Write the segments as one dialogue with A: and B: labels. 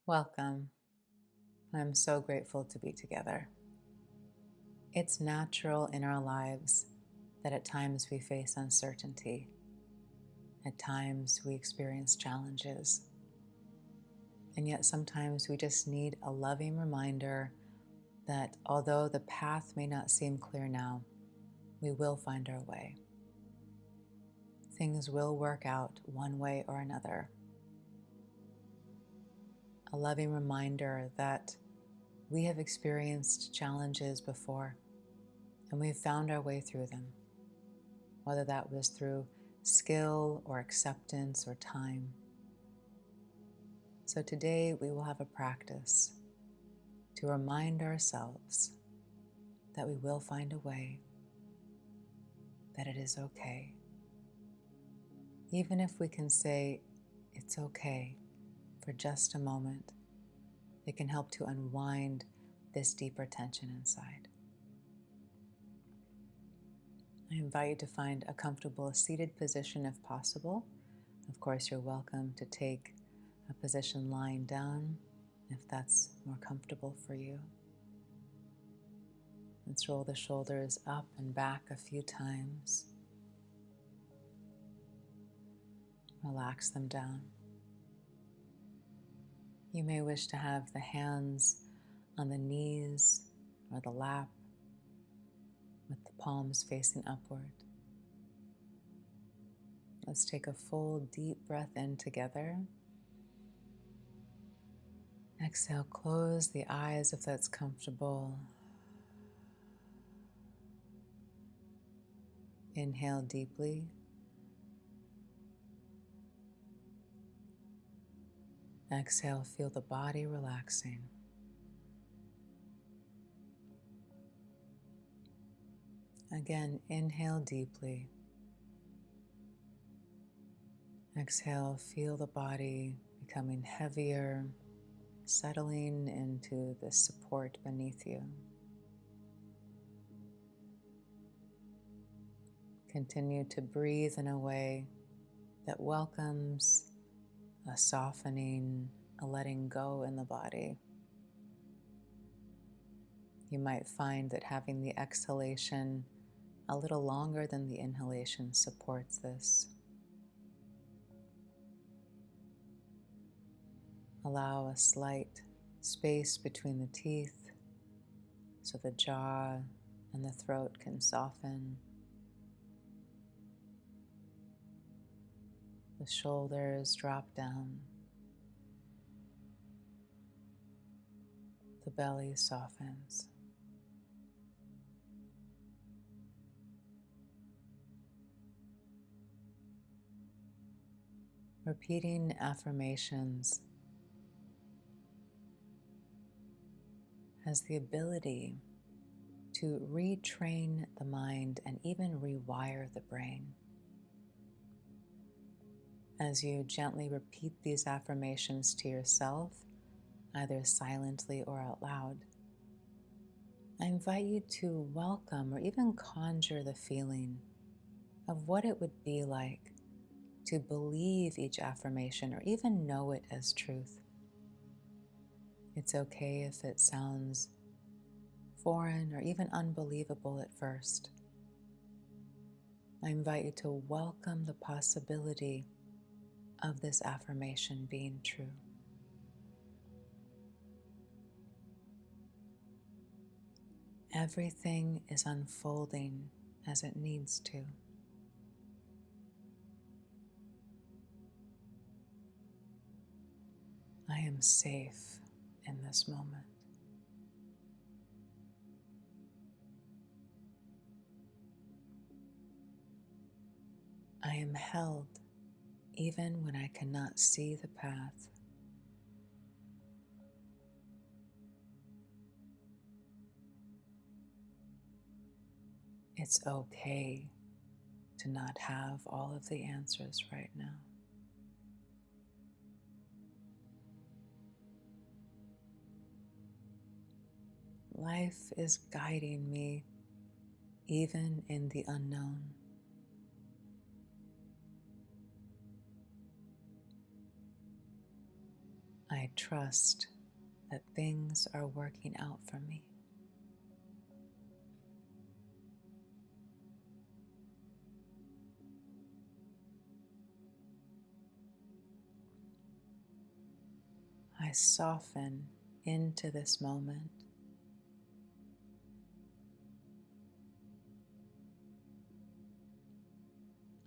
A: Welcome. I'm so grateful to be together. It's natural in our lives that at times we face uncertainty. At times we experience challenges. And yet sometimes we just need a loving reminder that although the path may not seem clear now, we will find our way. Things will work out one way or another. A loving reminder that we have experienced challenges before and we've found our way through them, whether that was through skill or acceptance or time. So today we will have a practice to remind ourselves that we will find a way, that it is okay. Even if we can say it's okay for just a moment, it can help to unwind this deeper tension inside. I invite you to find a comfortable seated position if possible. Of course, you're welcome to take a position lying down if that's more comfortable for you. Let's roll the shoulders up and back a few times. Relax them down. You may wish to have the hands on the knees or the lap with the palms facing upward. Let's take a full deep breath in together. Exhale, close the eyes if that's comfortable. Inhale deeply. Exhale, feel the body relaxing. Again, inhale deeply. Exhale, feel the body becoming heavier, settling into the support beneath you. Continue to breathe in a way that welcomes a softening, a letting go in the body. You might find that having the exhalation a little longer than the inhalation supports this. Allow a slight space between the teeth so the jaw and the throat can soften. The shoulders drop down. The belly softens. Repeating affirmations has the ability to retrain the mind and even rewire the brain. As you gently repeat these affirmations to yourself, either silently or out loud, I invite you to welcome or even conjure the feeling of what it would be like to believe each affirmation or even know it as truth. It's okay if it sounds foreign or even unbelievable at first. I invite you to welcome the possibility of this affirmation being true. Everything is unfolding as it needs to. I am safe in this moment. I am held even when I cannot see the path. It's okay to not have all of the answers right now. Life is guiding me even in the unknown. I I trust that things are working out for me. I soften into this moment.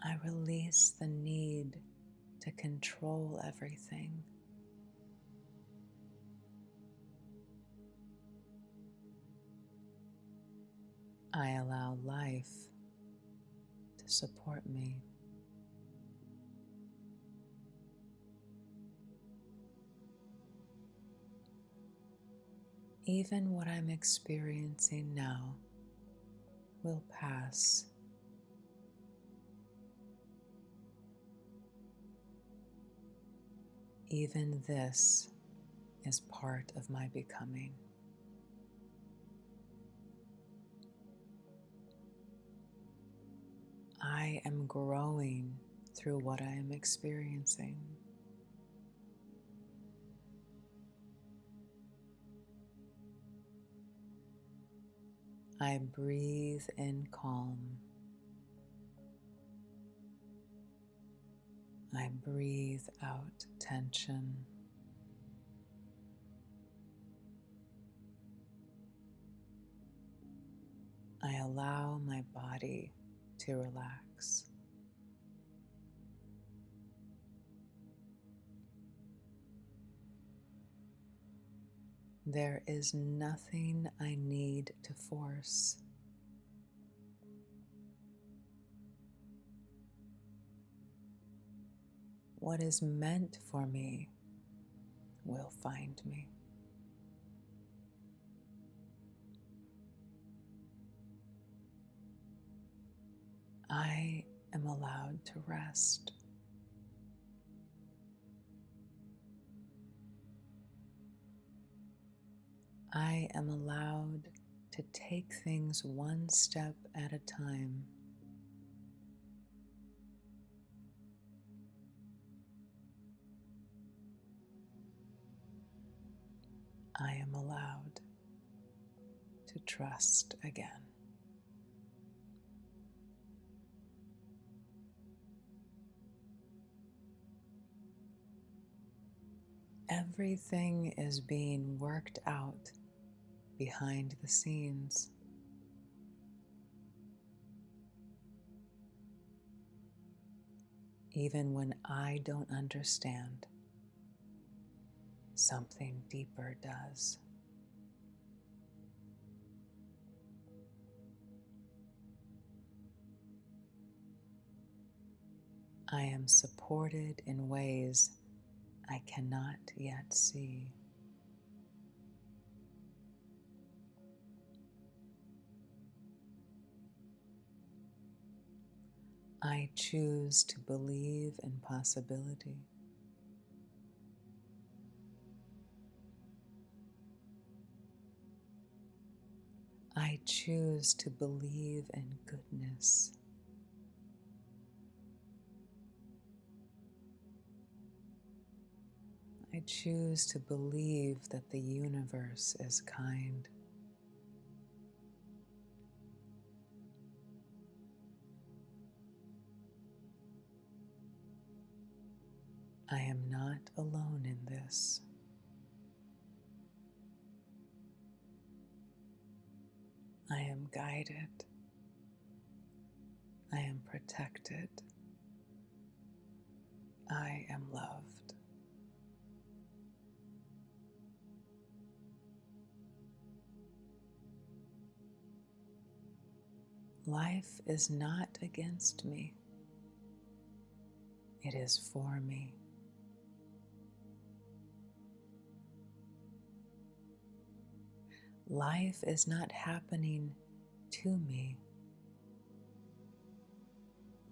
A: I release the need to control everything. I allow life to support me. Even what I'm experiencing now will pass. Even this is part of my becoming. I am growing through what I am experiencing. I breathe in calm. I breathe out tension. I allow my body to relax. There is nothing I need to force. What is meant for me will find me. I am allowed to rest. I am allowed to take things one step at a time. I am allowed to trust again. Everything is being worked out behind the scenes. Even when I don't understand, something deeper does. I am supported in ways I cannot yet see. I choose to believe in possibility. I choose to believe in goodness. I choose to believe that the universe is kind. I am not alone in this. I am guided. I am protected. I am loved. Life is not against me. It is for me. Life is not happening to me.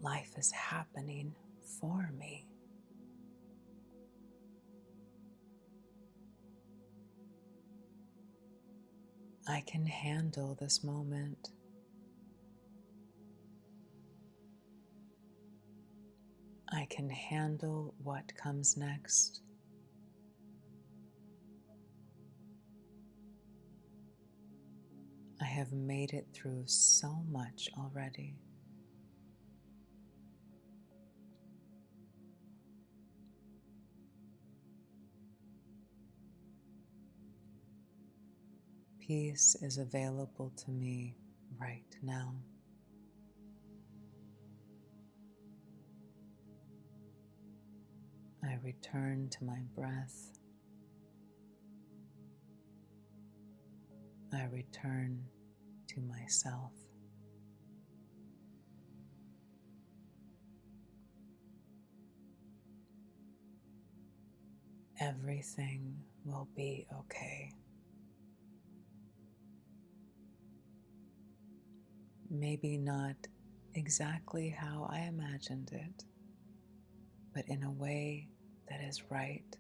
A: Life is happening for me. I can handle this moment. I can handle what comes next. have made it through so much already. Peace is available to me right now. I return to my breath. I return to myself. Everything will be okay. Maybe not exactly how I imagined it, but in a way that is right,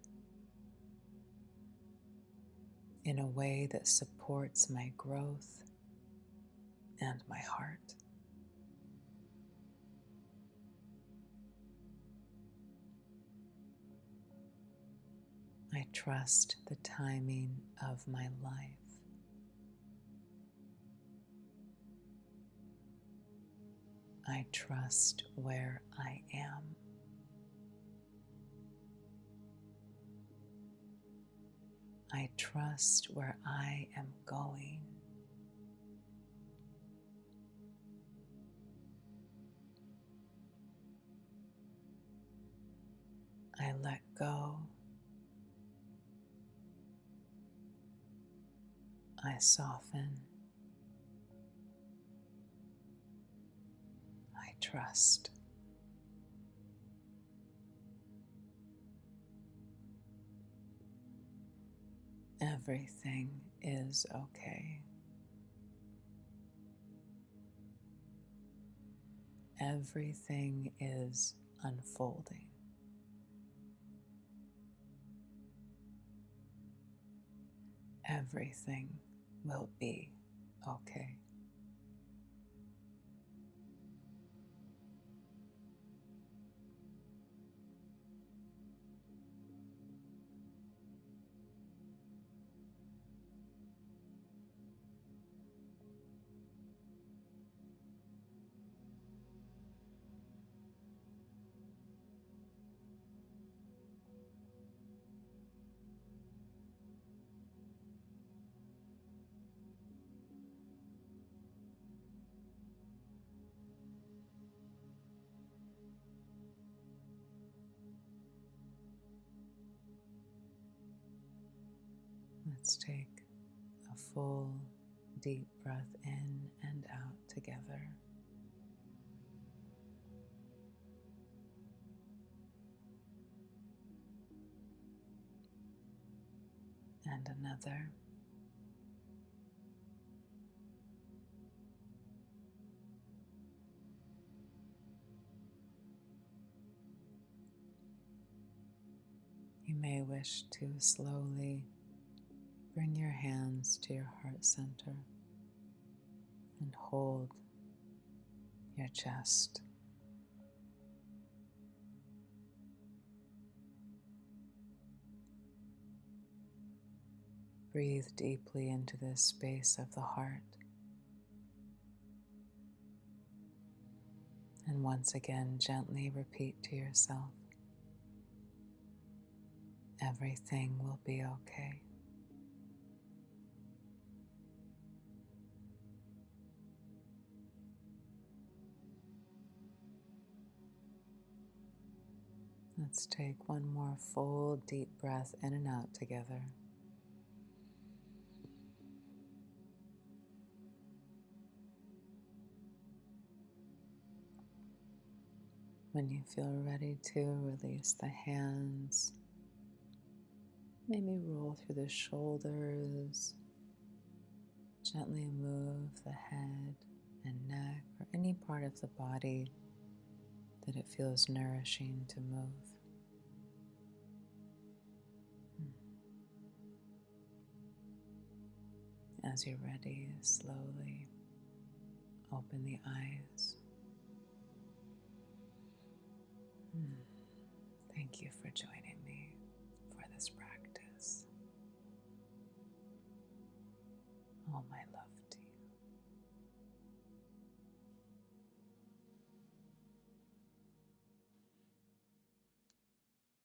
A: in a way that supports my growth and my heart. I trust the timing of my life. I trust where I am. I trust where I am going. I let go. I soften. I trust. Everything is okay. Everything is unfolding. Everything will be okay. Let's take a full, deep breath in and out together. And another. You may wish to slowly bring your hands to your heart center and hold your chest. Breathe deeply into this space of the heart. And once again, gently repeat to yourself, everything will be okay. Let's take one more full, deep breath in and out together. When you feel ready to, release the hands. Maybe roll through the shoulders. Gently move the head and neck or any part of the body that it feels nourishing to move. As you're ready, slowly open the eyes. Thank you for joining me for this practice. All my love.